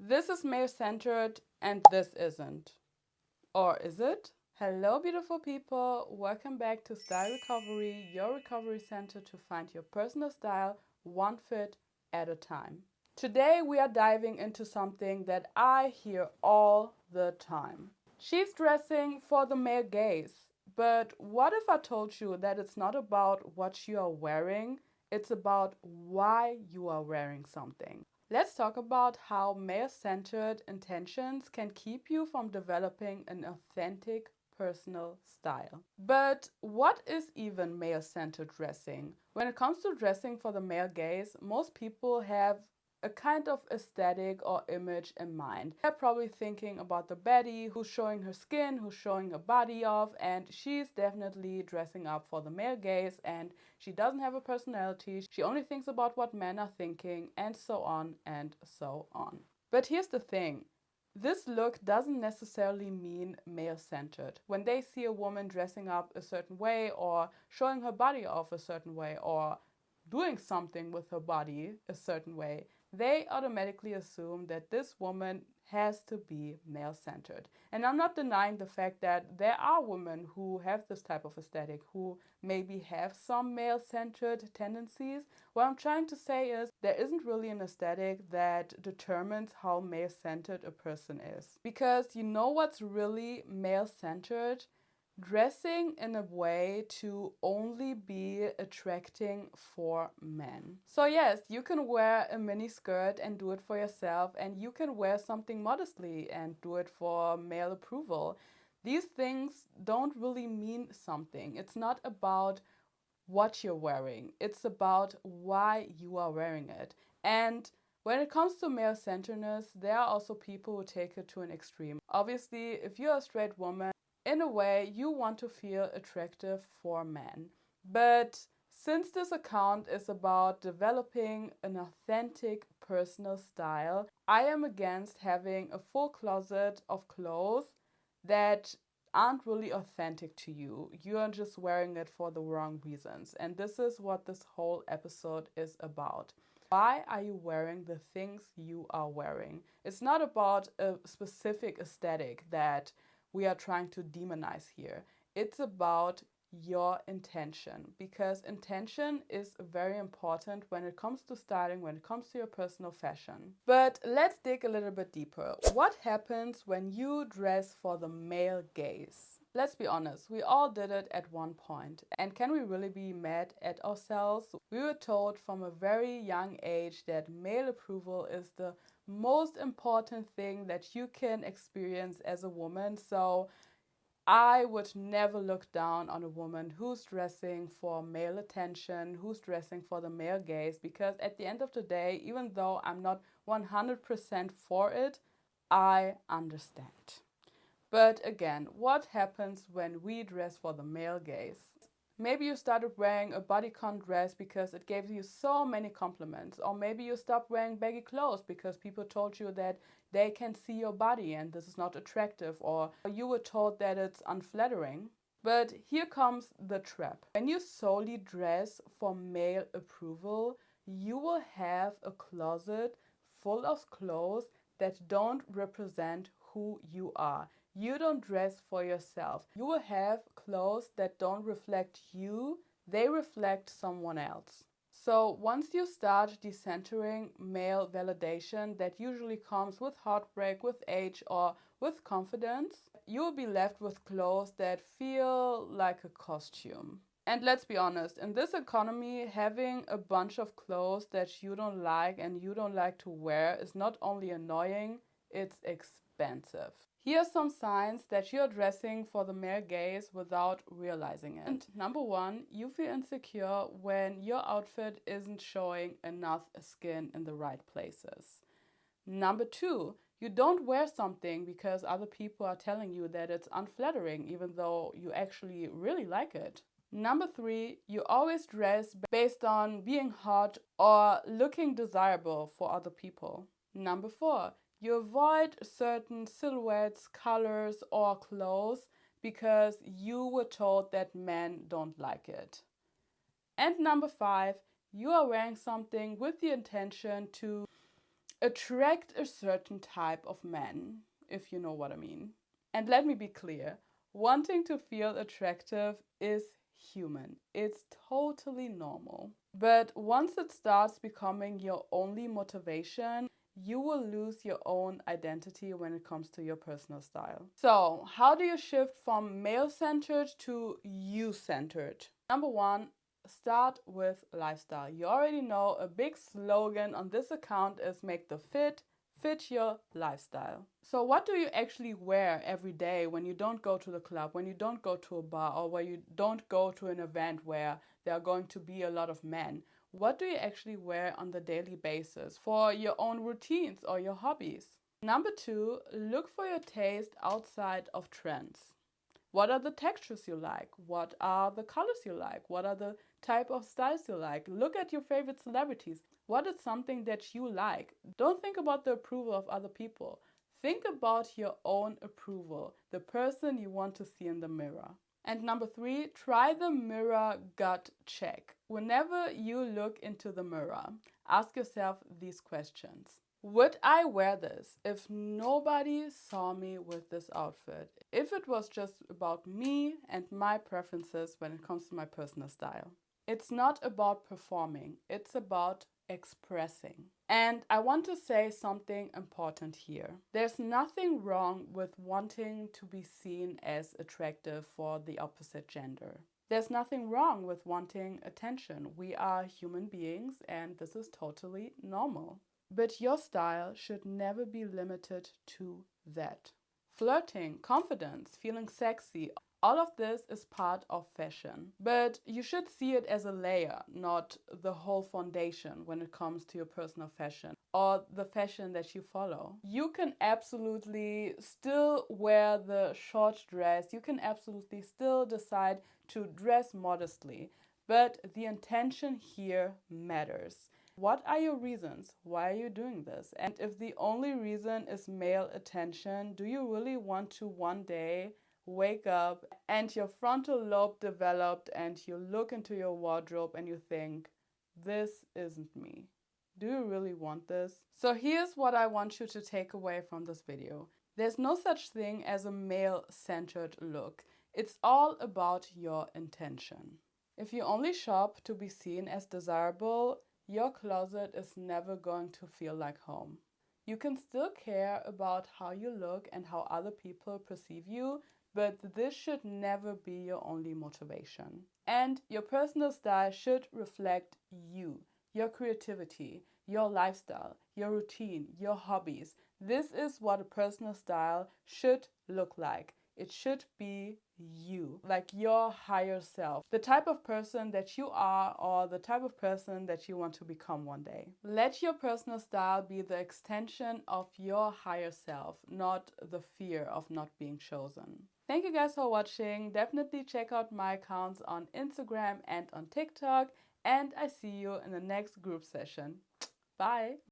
This is male-centered and this isn't. Or is it? Hello, beautiful people. Welcome back to Style Recovery, your recovery center to find your personal style one fit at a time. Today, we are diving into something that I hear all the time. She's dressing for the male gaze. But what if I told you that it's not about what you are wearing, it's about why you are wearing something? Let's talk about how male-centered intentions can keep you from developing an authentic personal style. But what is even male-centered dressing? When it comes to dressing for the male gaze, most people have a kind of aesthetic or image in mind. They're probably thinking about the baddie who's showing her skin, who's showing her body off, and she's definitely dressing up for the male gaze, and she doesn't have a personality. She only thinks about what men are thinking, and so on and so on. But here's the thing. This look doesn't necessarily mean male-centered. When they see a woman dressing up a certain way or showing her body off a certain way or doing something with her body a certain way, they automatically assume that this woman has to be male-centered. And I'm not denying the fact that there are women who have this type of aesthetic, who maybe have some male-centered tendencies. What I'm trying to say is there isn't really an aesthetic that determines how male-centered a person is. Because you know what's really male-centered? Dressing in a way to only be attracting for men. So yes, you can wear a mini skirt and do it for yourself, and you can wear something modestly and do it for male approval. These things don't really mean something. It's not about what you're wearing. It's about why you are wearing it. And when it comes to male centeredness, there are also people who take it to an extreme. Obviously, if you're a straight woman, in a way, you want to feel attractive for men. But since this account is about developing an authentic personal style, I am against having a full closet of clothes that aren't really authentic to you. You are just wearing it for the wrong reasons. And this is what this whole episode is about. Why are you wearing the things you are wearing? It's not about a specific aesthetic that we are trying to demonize here. It's about your intention, because intention is very important when it comes to styling, when it comes to your personal fashion. But let's dig a little bit deeper. What happens when you dress for the male gaze? Let's be honest, we all did it at one point. And can we really be mad at ourselves? We were told from a very young age that male approval is the most important thing that you can experience as a woman. So I would never look down on a woman who's dressing for male attention, who's dressing for the male gaze, because at the end of the day, even though I'm not 100% for it, I understand. But again, what happens when we dress for the male gaze? Maybe you started wearing a bodycon dress because it gave you so many compliments. Or maybe you stopped wearing baggy clothes because people told you that they can see your body and this is not attractive. Or you were told that it's unflattering. But here comes the trap. When you solely dress for male approval, you will have a closet full of clothes that don't represent who you are. You don't dress for yourself. You will have clothes that don't reflect you, they reflect someone else. So once you start decentering male validation that usually comes with heartbreak, with age, or with confidence, you will be left with clothes that feel like a costume. And let's be honest, in this economy, having a bunch of clothes that you don't like and you don't like to wear is not only annoying, it's expensive. Here are some signs that you're dressing for the male gaze without realizing it. And number one, you feel insecure when your outfit isn't showing enough skin in the right places. Number two, you don't wear something because other people are telling you that it's unflattering, even though you actually really like it. Number three, you always dress based on being hot or looking desirable for other people. Number four, you avoid certain silhouettes, colors, or clothes because you were told that men don't like it. And number five, you are wearing something with the intention to attract a certain type of man, if you know what I mean. And let me be clear, wanting to feel attractive is human. It's totally normal. But once it starts becoming your only motivation, you will lose your own identity when it comes to your personal style. So, how do you shift from male-centered to you-centered? Number one, start with lifestyle. You already know a big slogan on this account is make the fit your lifestyle. So what do you actually wear every day when you don't go to the club, when you don't go to a bar, or when you don't go to an event where there are going to be a lot of men? What do you actually wear on the daily basis for your own routines or your hobbies? Number two, look for your taste outside of trends. What are the textures you like? What are the colors you like? What are the type of styles you like? Look at your favorite celebrities. What is something that you like? Don't think about the approval of other people. Think about your own approval, the person you want to see in the mirror. And number three, try the mirror gut check. Whenever you look into the mirror, ask yourself these questions. Would I wear this if nobody saw me with this outfit? If it was just about me and my preferences when it comes to my personal style? It's not about performing, it's about expressing. And I want to say something important here. There's nothing wrong with wanting to be seen as attractive for the opposite gender. There's nothing wrong with wanting attention. We are human beings and this is totally normal. But your style should never be limited to that. Flirting, confidence, feeling sexy, all of this is part of fashion. But you should see it as a layer, not the whole foundation when it comes to your personal fashion or the fashion that you follow. You can absolutely still wear the short dress. You can absolutely still decide to dress modestly. But the intention here matters. What are your reasons? Why are you doing this? And if the only reason is male attention, do you really want to one day wake up and your frontal lobe developed and you look into your wardrobe and you think, this isn't me? Do you really want this? So here's what I want you to take away from this video. There's no such thing as a male-centered look. It's all about your intention. If you only shop to be seen as desirable, your closet is never going to feel like home. You can still care about how you look and how other people perceive you, but this should never be your only motivation. And your personal style should reflect you, your creativity, your lifestyle, your routine, your hobbies. This is what a personal style should look like. It should be you, like your higher self, the type of person that you are or the type of person that you want to become one day. Let your personal style be the extension of your higher self, not the fear of not being chosen. Thank you guys for watching. Definitely check out my accounts on Instagram and on TikTok, and I see you in the next group session. Bye!